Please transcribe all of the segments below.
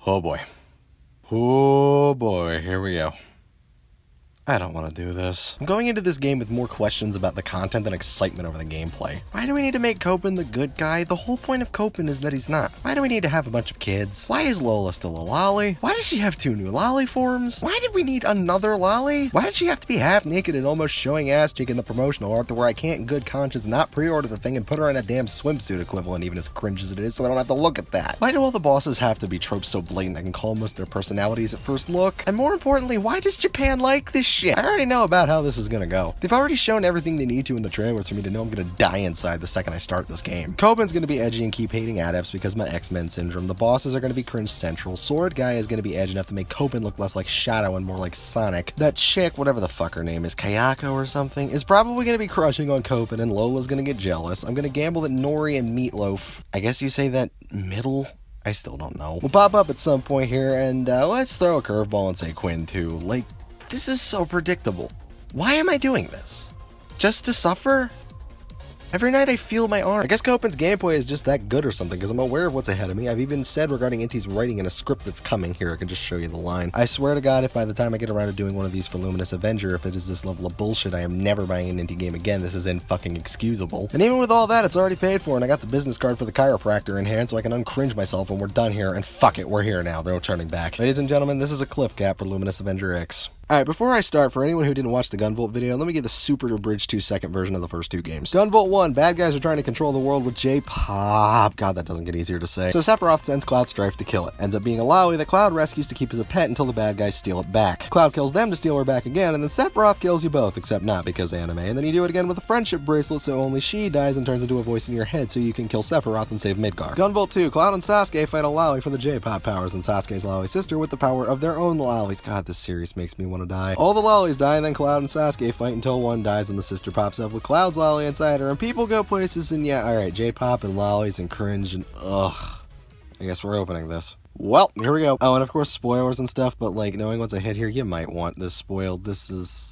Oh boy. Oh boy, here we go. I don't want to do this. I'm going into this game with more questions about the content than excitement over the gameplay. Why do we need to make Copen the good guy? The whole point of Copen is that he's not. Why do we need to have a bunch of kids? Why is Lola still a lolly? Why does she have 2 new lolly forms? Why did we need another lolly? Why did she have to be half naked and almost showing ass cheek in the promotional art to where I can't in good conscience not pre-order the thing and put her in a damn swimsuit equivalent, even as cringe as it is, so I don't have to look at that? Why do all the bosses have to be tropes so blatant I can call most of their personalities at first look? And more importantly, why does Japan like this shit? I already know about how this is gonna go. They've already shown everything they need to in the trailers for me to know I'm gonna die inside the second I start this game. Copen's gonna be edgy and keep hating adepts because of my X-Men syndrome. The bosses are gonna be cringe central. Sword guy is gonna be edgy enough to make Copen look less like Shadow and more like Sonic. That chick, whatever the fuck her name is, Kayako or something, is probably gonna be crushing on Copen and Lola's gonna get jealous. I'm gonna gamble that Nori and Meatloaf, I guess you say that middle? I still don't know. We'll pop up at some point here and let's throw a curveball and say Quinn too. Like, this is so predictable. Why am I doing this? Just to suffer? Every night I feel my arm. I guess Copen's gameplay is just that good or something, because I'm aware of what's ahead of me. I've even said regarding Inti's writing in a script that's coming. Here, I can just show you the line. I swear to God, if by the time I get around to doing one of these for Luminous Avenger, if it is this level of bullshit, I am never buying an Inti game again. This is fucking excusable. And even with all that, it's already paid for, and I got the business card for the chiropractor in hand, so I can uncringe myself when we're done here, and fuck it, we're here now. No turning back. Ladies and gentlemen, this is a cliff cap for Luminous Avenger X. Alright, before I start, for anyone who didn't watch the Gunvolt video, let me give the super abridged 2-second version of the first 2 games. Gunvolt 1, bad guys are trying to control the world with J-pop. God, that doesn't get easier to say. So Sephiroth sends Cloud Strife to kill it. Ends up being a Lowy that Cloud rescues to keep as a pet until the bad guys steal it back. Cloud kills them to steal her back again, and then Sephiroth kills you both, except not because anime. And then you do it again with a friendship bracelet, so only she dies and turns into a voice in your head so you can kill Sephiroth and save Midgar. Gunvolt 2, Cloud and Sasuke fight a Lowy for the J-pop powers, and Sasuke's Lowy sister with the power of their own Lowies. God, this series makes me want to die. All the Lowies die, and then Cloud and Sasuke fight until one dies and the sister pops up with Cloud's lolly inside her, and people go places, and yeah, alright, J-pop and lollies and cringe and ugh. I guess we're opening this. Well, here we go. Oh, and of course spoilers and stuff, but like, knowing what's ahead here, you might want this spoiled. This is...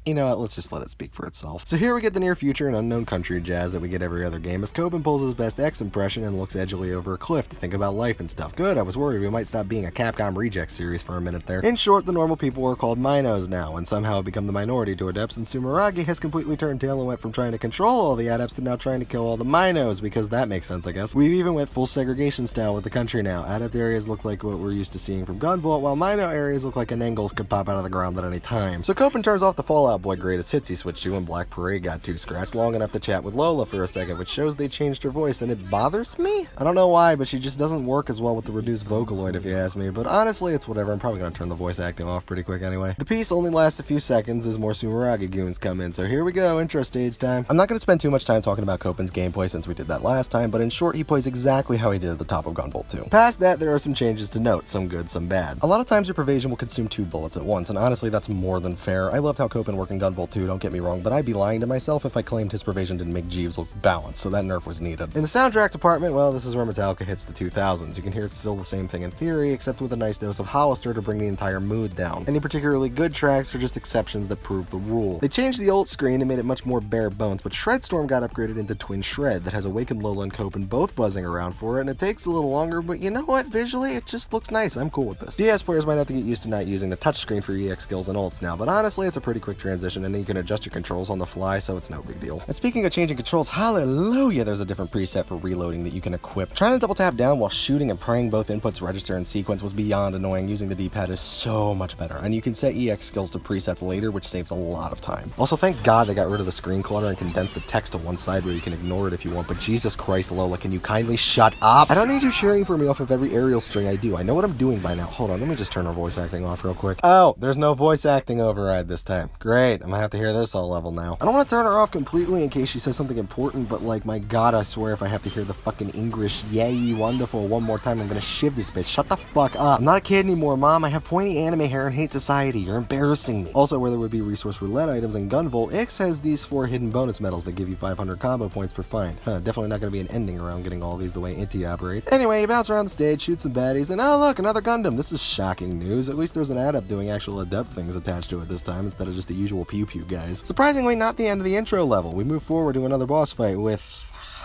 You know what, let's just let it speak for itself. So here we get the near future and unknown country jazz that we get every other game as Copen pulls his best X impression and looks edgily over a cliff to think about life and stuff. Good, I was worried we might stop being a Capcom reject series for a minute there. In short, the normal people are called Minos now, and somehow have become the minority to adepts, and Sumeragi has completely turned tail and went from trying to control all the adepts to now trying to kill all the Minos, because that makes sense, I guess. We've even went full segregation style with the country now. Adept areas look like what we're used to seeing from Gunvolt, while Mino areas look like an Engels could pop out of the ground at any time. So Copen turns off the Fallout Boy greatest hits he switched to, and Black Parade got 2 scratched long enough to chat with Lola for a second, which shows they changed her voice, and it bothers me? I don't know why, but she just doesn't work as well with the reduced Vocaloid if you ask me, but honestly, it's whatever. I'm probably gonna turn the voice acting off pretty quick anyway. The piece only lasts a few seconds as more Sumeragi goons come in, so here we go, intro stage time. I'm not gonna spend too much time talking about Copen's gameplay since we did that last time, but in short, he plays exactly how he did at the top of Gunvolt 2. Past that, there are some changes to note, some good, some bad. A lot of times your Pervasion will consume 2 bullets at once, and honestly, that's more than fair. I loved how Copen worked in Gunvolt 2, don't get me wrong, but I'd be lying to myself if I claimed his Pervasion didn't make Jeeves look balanced, so that nerf was needed. In the soundtrack department, well, this is where Metallica hits the 2000s. You can hear it's still the same thing in theory, except with a nice dose of Hollister to bring the entire mood down. Any particularly good tracks are just exceptions that prove the rule. They changed the ult screen and made it much more bare bones, but Shredstorm got upgraded into Twin Shred that has Awakened Lola and Copen both buzzing around for it, and it takes a little longer, but you know what? Visually, it just looks nice. I'm cool with this. DS players might have to get used to not using the touchscreen for EX skills and ults now, but honestly, it's a pretty quick transition, and then you can adjust your controls on the fly, so it's no big deal. And speaking of changing controls, hallelujah, there's a different preset for reloading that you can equip. Trying to double tap down while shooting and praying both inputs register in sequence was beyond annoying. Using the D-pad is so much better, and you can set EX skills to presets later, which saves a lot of time. Also, thank God they got rid of the screen clutter and condensed the text to one side where you can ignore it if you want, but Jesus Christ, Lola, can you kindly shut up? I don't need you cheering for me off of every aerial string I do. I know what I'm doing by now. Hold on, let me just turn our voice acting off real quick. Oh, there's no voice acting override this time. Great, I'm gonna have to hear this all level now. I don't want to turn her off completely in case she says something important, but like, my God, I swear if I have to hear the fucking English yay wonderful one more time, I'm gonna shiv this bitch. Shut the fuck up. I'm not a kid anymore, Mom. I have pointy anime hair and hate society. You're embarrassing me. Also, where there would be resource roulette items in Gunvolt, X has these 4 hidden bonus medals that give you 500 combo points per find. Definitely not gonna be an ending around getting all these the way Inti operates. Anyway, you bounce around the stage, shoot some baddies, and oh look, another Gundam. This is shocking news. At least there's an adept doing actual adept things attached to it this time instead of just the usual pew pew guys. Surprisingly, not the end of the intro level. We move forward to another boss fight with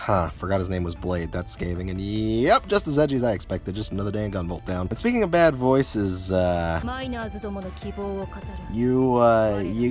Huh, forgot his name was Blade. That's scathing. And yep, just as edgy as I expected. Just another day in Gunvolt down. And speaking of bad voices, you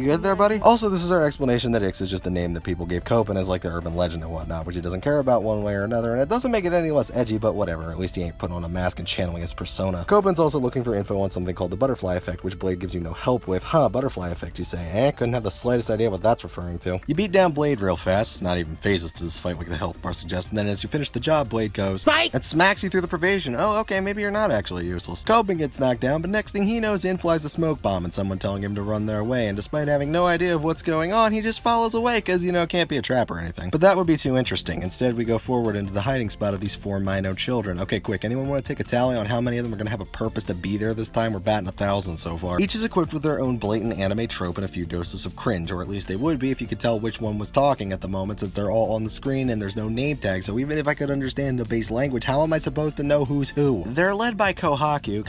good there, buddy? Also, this is our explanation that Ix is just a name that people gave Copen as like the urban legend and whatnot, which he doesn't care about one way or another, and it doesn't make it any less edgy, but whatever. At least he ain't putting on a mask and channeling his persona. Copen's also looking for info on something called the butterfly effect, which Blade gives you no help with. Huh, butterfly effect, you say? Couldn't have the slightest idea what that's referring to. You beat down Blade real fast. It's not even phases to this fight like the health bar suggests, and then as you finish the job, Blade goes, fight! And smacks you through the probation. Oh, okay, maybe you're not actually useless. Copen gets knocked down, but next thing he knows, in flies a smoke bomb and someone telling him to run their way, and despite having no idea of what's going on, he just follows away because, you know, can't be a trap or anything. But that would be too interesting. Instead, we go forward into the hiding spot of these 4 Mino children. Okay, quick, anyone want to take a tally on how many of them are going to have a purpose to be there this time? We're batting 1,000 so far. Each is equipped with their own blatant anime trope and a few doses of cringe, or at least they would be if you could tell which one was talking at the moment, since they're all on the screen and there's no name tag. So even if I could understand the base language, how am I supposed to know who's who? They're led by Kohaku,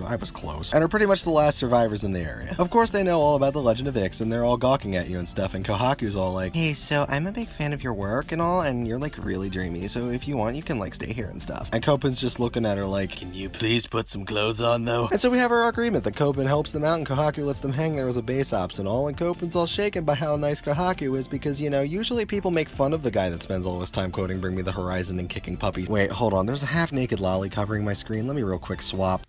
I was close, and are pretty much the last survivors in the area. Of course, they know all about the legend of Ix, and they're all gawking at you and stuff, and Kohaku's all like, hey, so I'm a big fan of your work and all, and you're like really dreamy, so if you want, you can like stay here and stuff. And Copen's just looking at her like, can you please put some clothes on though? And so we have our agreement that Copen helps them out and Kohaku lets them hang there as a base ops and all, and Copen's all shaken by how nice Kohaku is because, you know, usually people make fun of the guy that spends all his time quoting Bring Me the Horizon and kicking puppies. Wait, hold on, there's a half-naked lolly covering my screen. Let me real quick swap.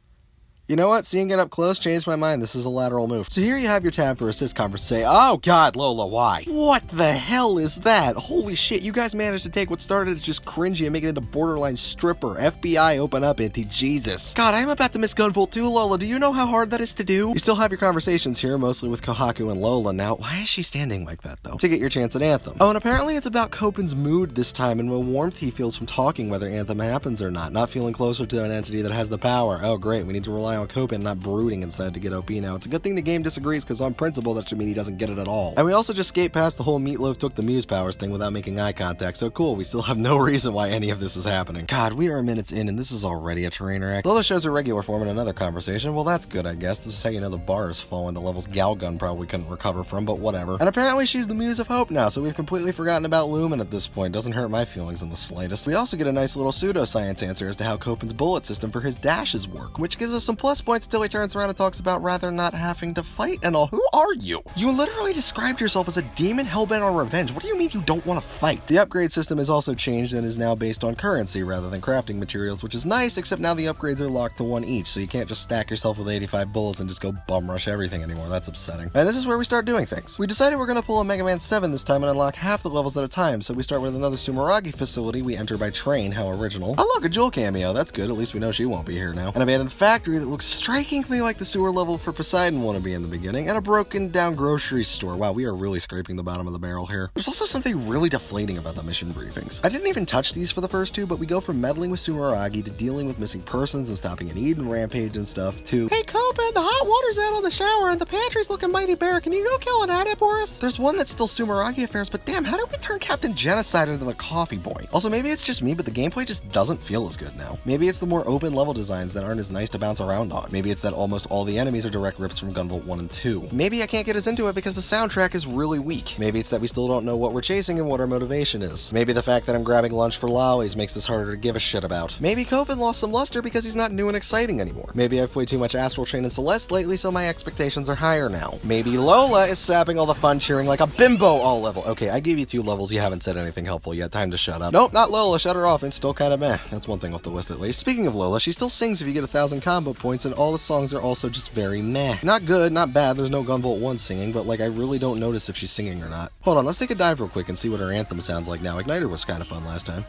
You know what? Seeing it up close changed my mind. This is a lateral move. So here you have your tab for assist conference. Say, oh god, Lola, why? What the hell is that? Holy shit, you guys managed to take what started as just cringy and make it into borderline stripper. FBI, open up, Auntie. Jesus. God, I'm about to miss Gunvolt too, Lola. Do you know how hard that is to do? You still have your conversations here, mostly with Kohaku and Lola. Now, why is she standing like that, though? To get your chance at Anthem. Oh, and apparently it's about Copen's mood this time and what warmth he feels from talking, whether Anthem happens or not. Not feeling closer to an entity that has the power. Oh, great. We need to rely on Copen, not brooding inside to get OP now. It's a good thing the game disagrees, because on principle, that should mean he doesn't get it at all. And we also just skate past the whole Meatloaf took the Muse powers thing without making eye contact, so cool, we still have no reason why any of this is happening. God, we are minutes in, and this is already a train wreck. Lola shows her regular form in another conversation. Well, that's good, I guess. This is how you know the bar is falling to levels Galgun probably couldn't recover from, but whatever. And apparently she's the Muse of Hope now, so we've completely forgotten about Lumen at this point. Doesn't hurt my feelings in the slightest. We also get a nice little pseudoscience answer as to how Copen's bullet system for his dashes work, which gives us some plus points till he turns around and talks about rather not having to fight and all. Who are you? You literally described yourself as a demon hellbent on revenge. What do you mean you don't want to fight? The upgrade system is also changed and is now based on currency rather than crafting materials, which is nice, except now the upgrades are locked to 1 each, so you can't just stack yourself with 85 bullets and just go bum rush everything anymore. That's upsetting. And this is where we start doing things. We decided we're going to pull a Mega Man 7 this time and unlock half the levels at a time, so we start with another Sumeragi facility we enter by train, how original. Oh look, a Jewel cameo, that's good, at least we know she won't be here now. An abandoned factory that looks strikingly like the sewer level for Poseidon wannabe in the beginning, and a broken down grocery store. Wow, we are really scraping the bottom of the barrel here. There's also something really deflating about the mission briefings. I didn't even touch these for the first 2, but we go from meddling with Sumeragi to dealing with missing persons and stopping an Eden rampage and stuff to, hey Copen, the hot water's out on the shower and the pantry's looking mighty bare. Can you go kill an addict for us? There's one that's still Sumeragi affairs, but damn, how did we turn Captain Genocide into the coffee boy? Also, maybe it's just me, but the gameplay just doesn't feel as good now. Maybe it's the more open level designs that aren't as nice to bounce around on. Maybe it's that almost all the enemies are direct rips from Gunvolt 1 and 2. Maybe I can't get as into it because the soundtrack is really weak. Maybe it's that we still don't know what we're chasing and what our motivation is. Maybe the fact that I'm grabbing lunch for lollies makes this harder to give a shit about. Maybe Copen lost some luster because he's not new and exciting anymore. Maybe I've played too much Astral Chain and Celeste lately, so my expectations are higher now. Maybe Lola is sapping all the fun cheering like a bimbo all level. Okay, I gave you 2 levels, you haven't said anything helpful yet, time to shut up. Nope, not Lola, shut her off, it's still kinda meh. That's one thing off the list at least. Speaking of Lola, she still sings if you get 1,000 combo points, and all the songs are also just very meh. Not good, not bad, there's no Gunvolt 1 singing, but like I really don't notice if she's singing or not. Hold on, let's take a dive real quick and see what her anthem sounds like now. Igniter was kinda fun last time.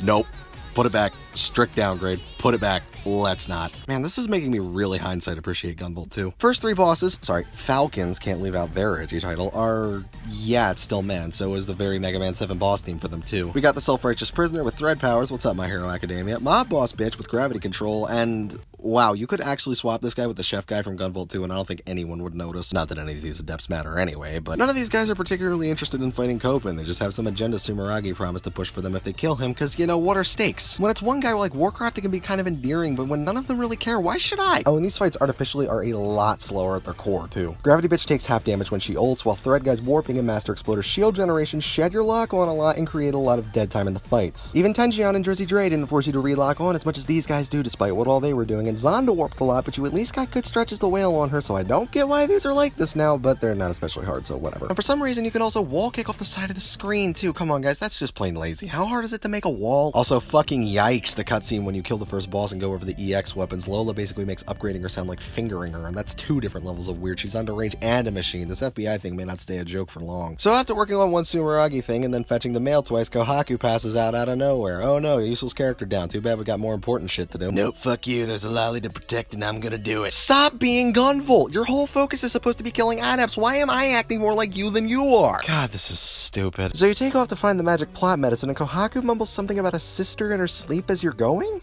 Nope. Put it back. Strict downgrade. Put it back. Let's not. Man, this is making me really hindsight appreciate Gunvolt 2. First 3 bosses, Falcons, can't leave out their edgy title, are, yeah, it's still man, so is the very Mega Man 7 boss theme for them too. We got the Self-Righteous Prisoner with Thread Powers, what's up My Hero Academia, Mob Boss Bitch with Gravity Control, and wow, you could actually swap this guy with the chef guy from Gunvolt 2 and I don't think anyone would notice. Not that any of these adepts matter anyway, but none of these guys are particularly interested in fighting Copen. They just have some agenda Sumeragi promised to push for them if they kill him, because, you know, what are stakes? When it's one guy like Warcraft, it can be kind of endearing, but when none of them really care, why should I? Oh, and these fights artificially are a lot slower at their core, too. Gravity Bitch takes half damage when she ults, while Thread Guy's Warping and Master Exploder's shield generation shed your lock on a lot and create a lot of dead time in the fights. Even Tenjion and Drizzy Dre didn't force you to relock on as much as these guys do, despite what all they were doing, and Zonda warped a lot, but you at least got good stretches to wail on her, so I don't get why these are like this now, but they're not especially hard, so whatever. And for some reason, you can also wall kick off the side of the screen, too. Come on, guys, that's just plain lazy. How hard is it to make a wall? Also, fucking yikes, the cutscene when you kill the first boss and go over the EX weapons. Lola basically makes upgrading her sound like fingering her, and that's two different levels of weird. She's under range and a machine. This FBI thing may not stay a joke for long. So after working on one Sumeragi thing and then fetching the mail twice, Kohaku passes out of nowhere. Oh no, useless character down. Too bad we got more important shit to do. Nope, fuck you. There's a lolly to protect and I'm gonna do it. Stop being Gunvolt. Your whole focus is supposed to be killing adepts. Why am I acting more like you than you are? God, this is stupid. So you take off to find the magic plot medicine and Kohaku mumbles something about a sister in her sleep as you're going?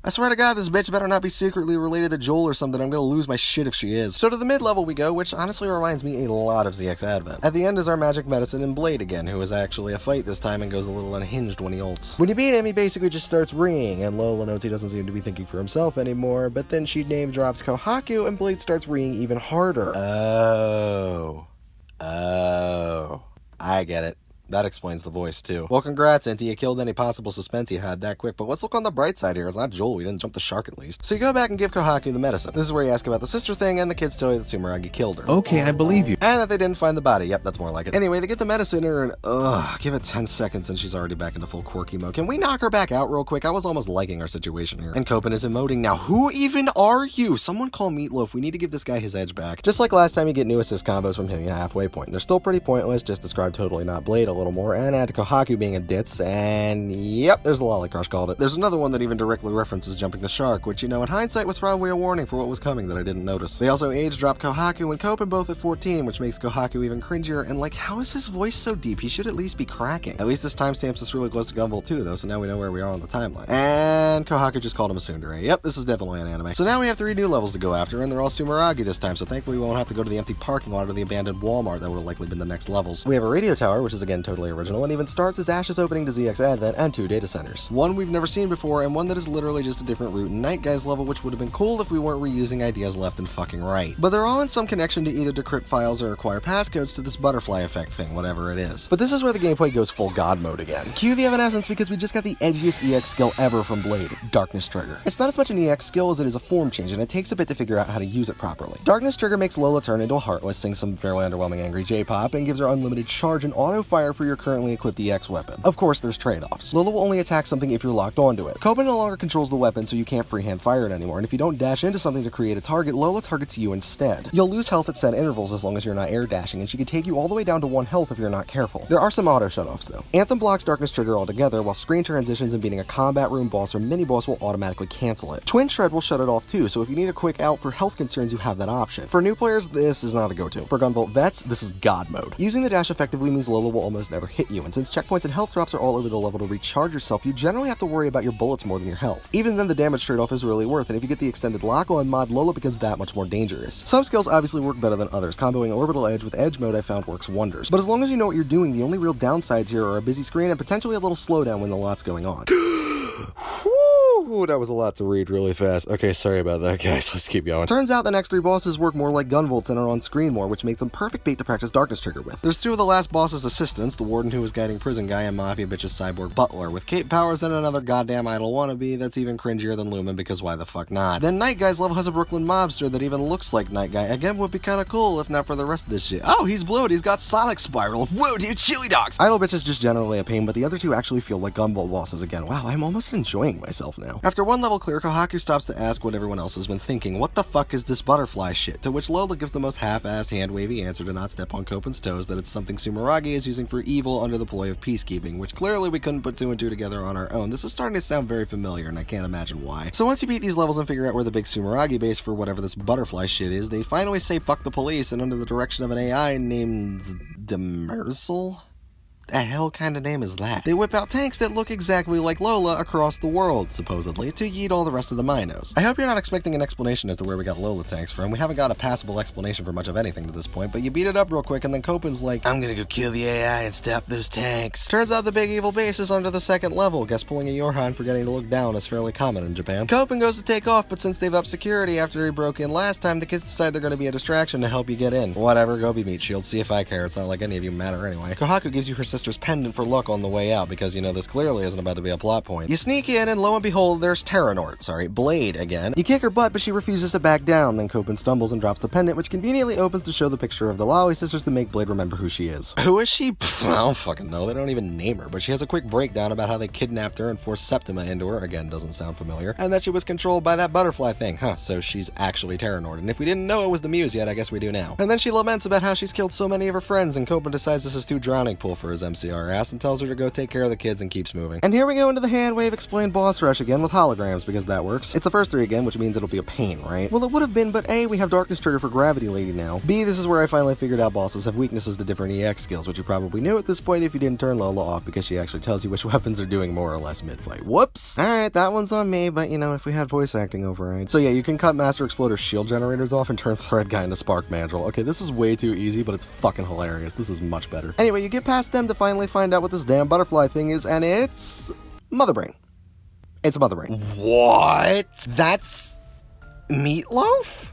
I swear to God, this bitch better not be secretly related to Joel or something. I'm gonna lose my shit if she is. So to the mid-level we go, which honestly reminds me a lot of ZX Advent. At the end is our magic medicine and Blade again, who is actually a fight this time and goes a little unhinged when he ults. When you beat him, he basically just starts ringing, and Lola notes he doesn't seem to be thinking for himself anymore, but then she name drops Kohaku, and Blade starts ringing even harder. Oh, I get it. That explains the voice, too. Well, congrats, Inti. You killed any possible suspense you had that quick, but let's look on the bright side here. It's not Joel. We didn't jump the shark, at least. So you go back and give Kohaku the medicine. This is where you ask about the sister thing, and the kids tell you that Sumeragi killed her. Okay, I believe you. And that they didn't find the body. Yep, that's more like it. Anyway, they get the medicine in her, and give it 10 seconds, and she's already back into full quirky mode. Can we knock her back out real quick? I was almost liking our situation here. And Copen is emoting now. Who even are you? Someone call Meatloaf. We need to give this guy his edge back. Just like last time, you get new assist combos from hitting a halfway point. They're still pretty pointless, just describe Totally Not Blade a little more, and add to Kohaku being a ditz, and yep, there's the Lolly Crush called it. There's another one that even directly references jumping the shark, which, you know, in hindsight was probably a warning for what was coming that I didn't notice. They also age drop Kohaku and Copen both at 14, which makes Kohaku even cringier, and like, how is his voice so deep? He should at least be cracking. At least this timestamps us really close to Gunvolt too, though, so now we know where we are on the timeline. And Kohaku just called him a tsundere. Yep, this is definitely an anime. So now we have 3 new levels to go after, and they're all Sumeragi this time, so thankfully we won't have to go to the empty parking lot or the abandoned Walmart that would have likely been the next levels. We have a radio tower, which is again totally original, and even starts as Ash's opening to ZX Advent, and 2 data centers. One we've never seen before, and one that is literally just a different route in Night Guy's level, which would have been cool if we weren't reusing ideas left and fucking right. But they're all in some connection to either decrypt files or acquire passcodes to this butterfly effect thing, whatever it is. But this is where the gameplay goes full god mode again. Cue the Evanescence because we just got the edgiest EX skill ever from Blade, Darkness Trigger. It's not as much an EX skill as it is a form change, and it takes a bit to figure out how to use it properly. Darkness Trigger makes Lola turn into a Heartless, sing some fairly underwhelming angry J-pop, and gives her unlimited charge and auto fire for your currently equipped EX weapon. Of course, there's trade-offs. Lola will only attack something if you're locked onto it. Copen no longer controls the weapon, so you can't freehand fire it anymore, and if you don't dash into something to create a target, Lola targets you instead. You'll lose health at set intervals as long as you're not air dashing, and she can take you all the way down to 1 health if you're not careful. There are some auto shutoffs though. Anthem blocks Darkness Trigger altogether, while screen transitions and beating a combat room boss or mini-boss will automatically cancel it. Twin Shred will shut it off too, so if you need a quick out for health concerns, you have that option. For new players, this is not a go-to. For Gunvolt vets, this is god mode. Using the dash effectively means Lola will almost never hit you, and since checkpoints and health drops are all over the level to recharge yourself, you generally have to worry about your bullets more than your health. Even then, the damage trade-off is really worth it. If you get the extended lock-on mod, Lola becomes that much more dangerous. Some skills obviously work better than others. Comboing Orbital Edge with Edge mode I found works wonders. But as long as you know what you're doing, the only real downsides here are a busy screen and potentially a little slowdown when the lot's going on. Whew, that was a lot to read really fast. Okay, sorry about that, guys. Let's keep going. Turns out the next 3 bosses work more like Gunvolts and are on screen more, which make them perfect bait to practice Darkness Trigger with. There's 2 of the last boss's assistants, the Warden who was guiding Prison Guy and Mafia Bitch's cyborg Butler, with cape powers and another goddamn idol wannabe that's even cringier than Lumen, because why the fuck not? Then Night Guy's level has a Brooklyn mobster that even looks like Night Guy. Again, would be kinda cool if not for the rest of this shit. Oh, he's blue, he's got Sonic Spiral. Whoa, dude, chili dogs! Idol Bitch is just generally a pain, but the other 2 actually feel like Gunvolt bosses again. Wow, I'm almost enjoying myself now. After 1 level clear, Kohaku stops to ask what everyone else has been thinking. What the fuck is this butterfly shit? To which Lola gives the most half-assed hand-wavy answer to not step on Copen's toes, that it's something Sumeragi is using for evil under the ploy of peacekeeping, which clearly we couldn't put 2 and 2 together on our own. This is starting to sound very familiar, and I can't imagine why. So once you beat these levels and figure out where the big Sumeragi base for whatever this butterfly shit is, they finally say fuck the police, and under the direction of an AI named Demersal? the hell kind of name is that? They whip out tanks that look exactly like Lola across the world, supposedly, to yeet all the rest of the Minos. I hope you're not expecting an explanation as to where we got Lola tanks from. We haven't got a passable explanation for much of anything to this point, but you beat it up real quick and then Copen's like, I'm gonna go kill the AI and stop those tanks. Turns out the big evil base is under the second level. Guess pulling a Yorhan forgetting to look down is fairly common in Japan. Copen goes to take off, but since they've upped security after he broke in last time, the kids decide they're gonna be a distraction to help you get in. Whatever, go be meat shield, see if I care. It's not like any of you matter anyway. Kohaku gives you her sister's pendant for luck on the way out, because, you know, this clearly isn't about to be a plot point. You sneak in, and lo and behold, there's Blade again. You kick her butt, but she refuses to back down. Then Copen stumbles and drops the pendant, which conveniently opens to show the picture of the Lally sisters to make Blade remember who she is. Who is she? Pfft, I don't fucking know. They don't even name her, but she has a quick breakdown about how they kidnapped her and forced Septima into her, again, doesn't sound familiar, and that she was controlled by that butterfly thing. So she's actually Terranord, and if we didn't know it was the Muse yet, I guess we do now. And then she laments about how she's killed so many of her friends, and Copen decides this is too drowning pool for his MCR ass and tells her to go take care of the kids and keeps moving. And here we go into the Handwave explained boss rush again with holograms, because that works. It's the first 3 again, which means it'll be a pain, right? Well, it would have been, but A, we have Darkness Trigger for Gravity Lady now. B, this is where I finally figured out bosses have weaknesses to different EX skills, which you probably knew at this point if you didn't turn Lola off, because she actually tells you which weapons are doing more or less mid-fight. Whoops! Alright, that one's on me, but you know, if we had voice acting override. So yeah, you can cut Master Exploder's shield generators off and turn Thread Guy into Spark Mandrill. Okay, this is way too easy, but it's fucking hilarious. This is much better. Anyway, you get past them to finally find out what this damn butterfly thing is, and it's Mother Brain. It's Mother Brain. What? That's Meatloaf?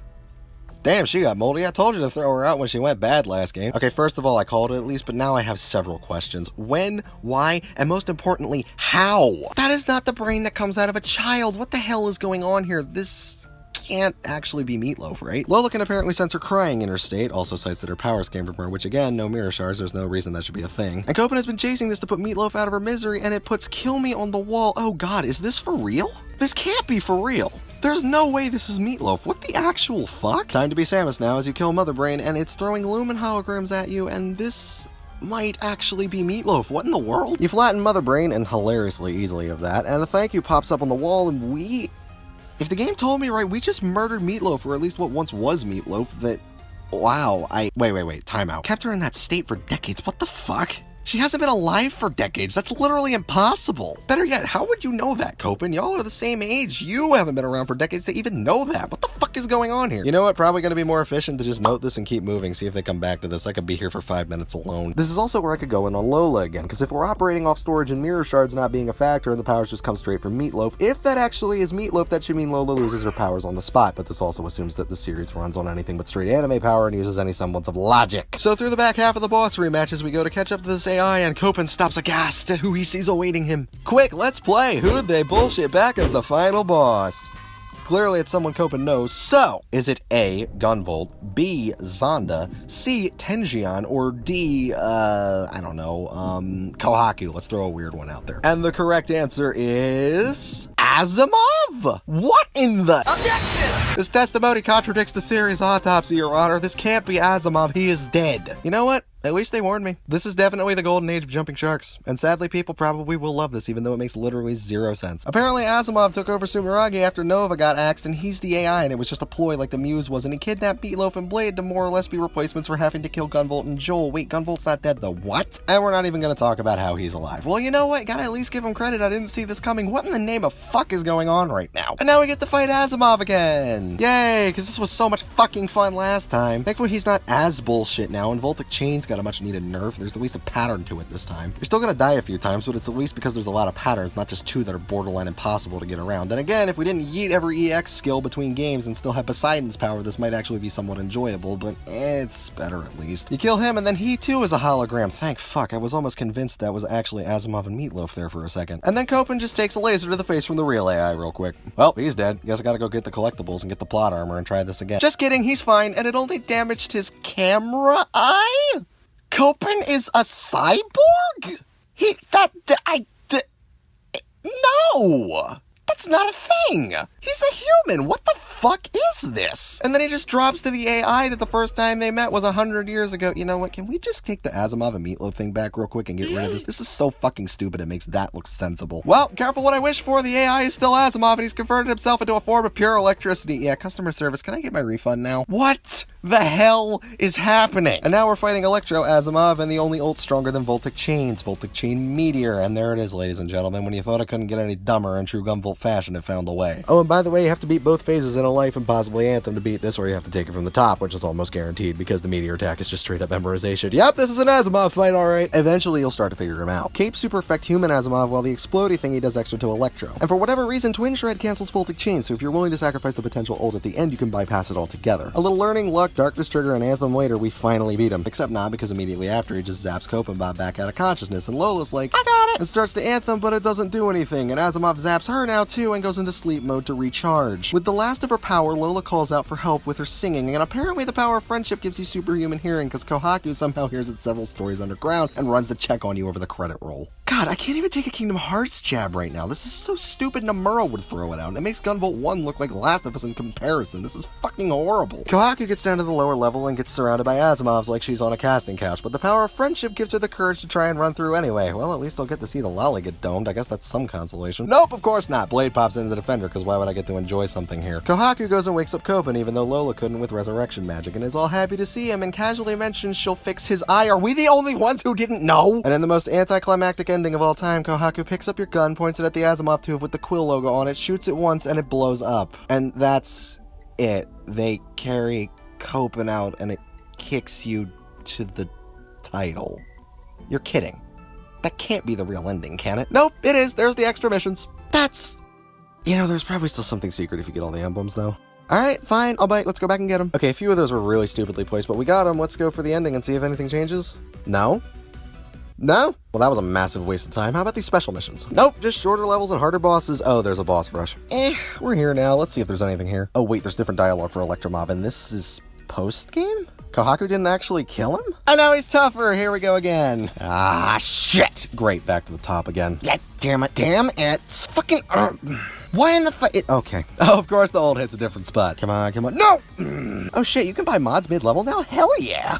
Damn, she got moldy. I told you to throw her out when she went bad last game. Okay, first of all, I called it at least, but now I have several questions. When, why, and most importantly, how? That is not the brain that comes out of a child. What the hell is going on here? This can't actually be Meatloaf, right? Lola can apparently sense her crying in her state, also cites that her powers came from her, which again, no mirror shards, there's no reason that should be a thing. And Copen has been chasing this to put Meatloaf out of her misery, and it puts Kill Me on the wall. Oh god, is this for real? This can't be for real. There's no way this is Meatloaf. What the actual fuck? Time to be Samus now as you kill Mother Brain, and it's throwing Lumen holograms at you, and this might actually be Meatloaf. What in the world? You flatten Mother Brain, and hilariously easily of that, and a thank you pops up on the wall, and if the game told me right, we just murdered Meatloaf, or at least what once was Meatloaf, that... Wow, wait, time out. Kept her in that state for decades, what the fuck? She hasn't been alive for decades. That's literally impossible. Better yet, how would you know that, Copen? Y'all are the same age. You haven't been around for decades to even know that. What the fuck is going on here? You know what? Probably gonna be more efficient to just note this and keep moving, see if they come back to this. I could be here for 5 minutes alone. This is also where I could go in on Lola again, because if we're operating off storage and mirror shards not being a factor and the powers just come straight from Meatloaf, if that actually is Meatloaf, that should mean Lola loses her powers on the spot, but this also assumes that the series runs on anything but straight anime power and uses any semblance of logic. So through the back half of the boss rematches, we go to catch up to this AI, and Copen stops aghast at who he sees awaiting him. Quick, let's play! Who did they bullshit back as the final boss? Clearly it's someone Copen knows, so is it A, Gunvolt, B, Zonda, C, Tenjian, or D, I don't know, Kohaku? Let's throw a weird one out there. And the correct answer is... Asimov? What in the... Objection! This testimony contradicts the series autopsy, Your Honor. This can't be Asimov. He is dead. You know what? At least they warned me. This is definitely the golden age of jumping sharks. And sadly, people probably will love this, even though it makes literally 0 sense. Apparently, Asimov took over Sumeragi after Nova got axed, and he's the AI, and it was just a ploy like the Muse was, and he kidnapped Meatloaf and Blade to more or less be replacements for having to kill Gunvolt and Joel. Wait, Gunvolt's not dead though. What? And we're not even gonna talk about how he's alive. Well, you know what? Gotta at least give him credit. I didn't see this coming. What in the name of fuck is going on right now? And now we get to fight Asimov again! Yay, because this was so much fucking fun last time. Thankfully, he's not as bullshit now, and Voltic Chain's got a much needed nerf. There's at least a pattern to it this time. You're still gonna die a few times, but it's at least because there's a lot of patterns, not just 2 that are borderline impossible to get around. And again, if we didn't yeet every EX skill between games and still have Poseidon's power, this might actually be somewhat enjoyable, but it's better at least. You kill him, and then he too is a hologram. Thank fuck, I was almost convinced that was actually Asimov and Meatloaf there for a second. And then Copen just takes a laser to the face from the real AI real quick. Well, he's dead. Guess I gotta go get the collectibles and get the plot armor and try this again. Just kidding, he's fine, and it only damaged his camera eye? Copen is a cyborg? No! That's not a thing! He's a human! What the fuck is this? And then he just drops to the AI that the first time they met was 100 years ago. You know what? Can we just take the Asimov and Meatloaf thing back real quick and get rid of this? This is so fucking stupid. It makes that look sensible. Well, careful what I wish for. The AI is still Asimov and he's converted himself into a form of pure electricity. Yeah, customer service. Can I get my refund now? What the hell is happening? And now we're fighting Electro Asimov and the only ult stronger than Voltic Chains. Voltic Chain Meteor. And there it is, ladies and gentlemen. When you thought it couldn't get any dumber, in true Gunvolt fashion, it found a way. Oh, and by the way, you have to beat both phases in a life and possibly Anthem to beat this, or you have to take it from the top, which is almost guaranteed because the meteor attack is just straight up memorization. Yep, this is an Asimov fight, alright. Eventually, you'll start to figure him out. Cape super effect human Asimov, while the explodey thingy does extra to Electro. And for whatever reason, Twin Shred cancels Voltic Chain, so if you're willing to sacrifice the potential ult at the end, you can bypass it altogether. A little learning, luck, Darkness Trigger, and Anthem later, we finally beat him. Except not, because immediately after, he just zaps Copen back out of consciousness, and Lola's like, I got it! And starts to Anthem, but it doesn't do anything, and Asimov zaps her now too, and goes into sleep mode to recharge. With the last of her power, Lola calls out for help with her singing, and apparently the power of friendship gives you superhuman hearing, because Kohaku somehow hears it several stories underground, and runs to check on you over the credit roll. God, I can't even take a Kingdom Hearts jab right now. This is so stupid Nomura would throw it out, and it makes Gunvolt 1 look like Last of Us in comparison. This is fucking horrible. Kohaku gets down to the lower level and gets surrounded by Asimovs like she's on a casting couch, but the power of friendship gives her the courage to try and run through anyway. Well, at least I'll get to see the lolly get domed. I guess that's some consolation. Nope, of course not. Blade pops into the defender, because why would I get to enjoy something here? Kohaku goes and wakes up Copen, even though Lola couldn't with resurrection magic, and is all happy to see him and casually mentions she'll fix his eye. Are we the only ones who didn't know? And in the most anticlimactic ending of all time, Kohaku picks up your gun, points it at the Asimov tube with the Quill logo on it, shoots it once, and it blows up. And that's it. They carry Copen out, and it kicks you to the title. You're kidding. That can't be the real ending, can it? Nope, it is. There's the extra missions. That's... You know, there's probably still something secret if you get all the emblems, though. Alright, fine, I'll bite. Let's go back and get them. Okay, a few of those were really stupidly placed, but we got them. Let's go for the ending and see if anything changes. No? No? Well, that was a massive waste of time. How about these special missions? Nope, just shorter levels and harder bosses. Oh, there's a boss rush. We're here now. Let's see if there's anything here. Oh, wait, there's different dialogue for Electromob, and this is post-game? Kohaku didn't actually kill him? Oh, no, he's tougher. Here we go again. Ah, shit. Great, back to the top again. Yeah, damn it. Fucking... Why in the okay. Oh, of course the ult hits a different spot. Come on. No! Oh shit, you can buy mods mid-level now? Hell yeah!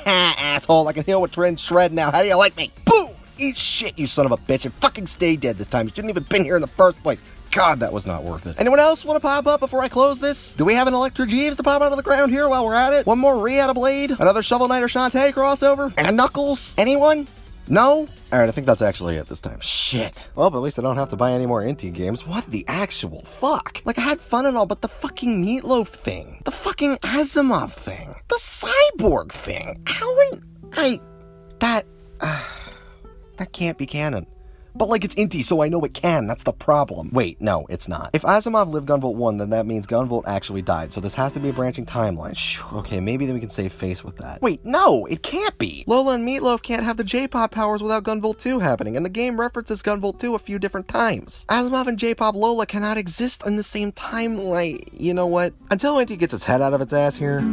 Asshole, I can heal with Twin Shred now. How do you like me? Boom! Eat shit, you son of a bitch, and fucking stay dead this time. You shouldn't even been here in the first place. God, that was not worth it. Anyone else want to pop up before I close this? Do we have an Electra Jeeves to pop out of the ground here while we're at it? One more Re out of Blade? Another Shovel Knight or Shantae crossover? And Knuckles? Anyone? No? Alright, I think that's actually it this time. Shit. Well, but at least I don't have to buy any more Inti games. What the actual fuck? Like, I had fun and all, but the fucking Meatloaf thing. The fucking Asimov thing. The Cyborg thing. That can't be canon. But, like, it's Inti, so I know it can. That's the problem. Wait, no, it's not. If Asimov lived Gunvolt 1, then that means Gunvolt actually died, so this has to be a branching timeline. Okay, maybe then we can save face with that. Wait, no, it can't be! Lola and Meatloaf can't have the J-pop powers without Gunvolt 2 happening, and the game references Gunvolt 2 a few different times. Asimov and J-pop Lola cannot exist in the same timeline. You know what? Until Inti gets its head out of its ass here...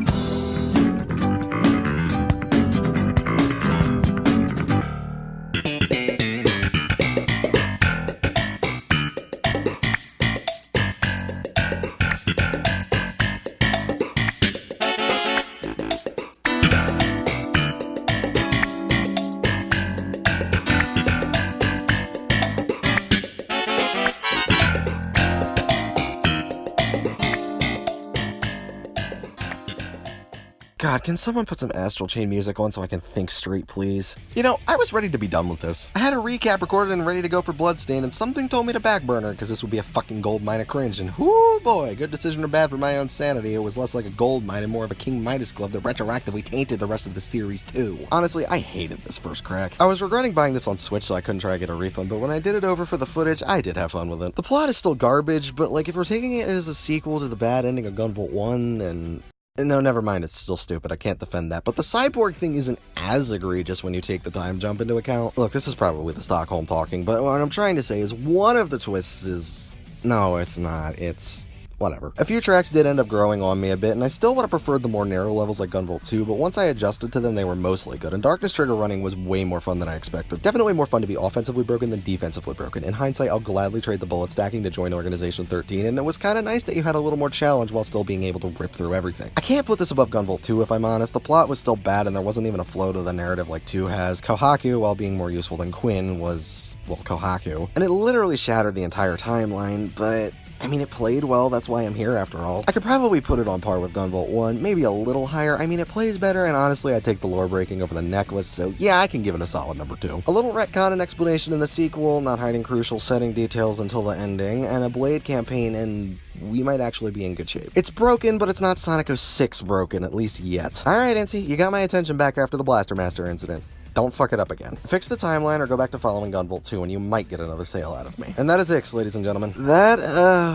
God, can someone put some Astral Chain music on so I can think straight, please? You know, I was ready to be done with this. I had a recap recorded and ready to go for Bloodstain, and something told me to backburner because this would be a fucking gold mine of cringe, and whoo boy, good decision or bad for my own sanity. It was less like a gold mine and more of a King Midas glove that retroactively tainted the rest of the series too. Honestly, I hated this first crack. I was regretting buying this on Switch so I couldn't try to get a refund, but when I did it over for the footage, I did have fun with it. The plot is still garbage, but like if we're taking it as a sequel to the bad ending of Gunvolt 1, and... No, never mind, it's still stupid, I can't defend that. But the cyborg thing isn't as egregious when you take the time jump into account. Look, this is probably the Stockholm talking, but what I'm trying to say is one of the twists is... No, it's not. It's... whatever. A few tracks did end up growing on me a bit, and I still would have preferred the more narrow levels like Gunvolt 2, but once I adjusted to them, they were mostly good, and Darkness Trigger running was way more fun than I expected. Definitely more fun to be offensively broken than defensively broken. In hindsight, I'll gladly trade the bullet stacking to join Organization 13, and it was kinda nice that you had a little more challenge while still being able to rip through everything. I can't put this above Gunvolt 2 if I'm honest. The plot was still bad, and there wasn't even a flow to the narrative like 2 has. Kohaku, while being more useful than Quinn, was, well, Kohaku. And it literally shattered the entire timeline, but I mean, it played well, that's why I'm here after all. I could probably put it on par with Gunvolt 1, maybe a little higher. I mean, it plays better, and honestly, I take the lore breaking over the necklace, so yeah, I can give it a solid number 2. A little retcon and explanation in the sequel, not hiding crucial setting details until the ending, and a Blade campaign, and we might actually be in good shape. It's broken, but it's not Sonic 06 broken, at least yet. Alright, Incy, you got my attention back after the Blaster Master incident. Don't fuck it up again. Fix the timeline or go back to following Gunvolt 2 and you might get another sale out of me. And that is Ix, ladies and gentlemen. That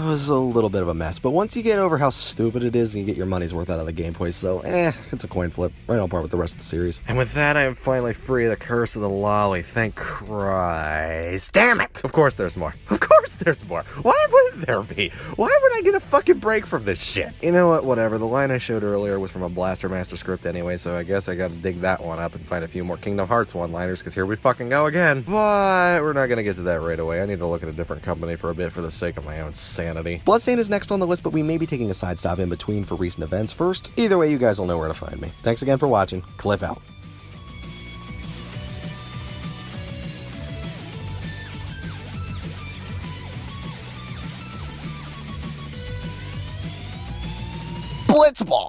was a little bit of a mess, but once you get over how stupid it is and you get your money's worth out of the gameplay, so it's a coin flip, right on par with the rest of the series. And with that, I am finally free of the curse of the lolly, thank Christ. Damn it! Of course there's more. Of course there's more. Why wouldn't there be? Why would I get a fucking break from this shit? You know what, whatever, the line I showed earlier was from a Blaster Master script anyway, so I guess I gotta dig that one up and find a few more Kingdom Hearts one-liners, because here we fucking go again. But we're not gonna get to that right away. I need to look at a different company for a bit for the sake of my own sanity. Bloodstained is next on the list, but we may be taking a side stop in between for recent events first. Either way, you guys will know where to find me. Thanks again for watching. Cliff out. Blitzball!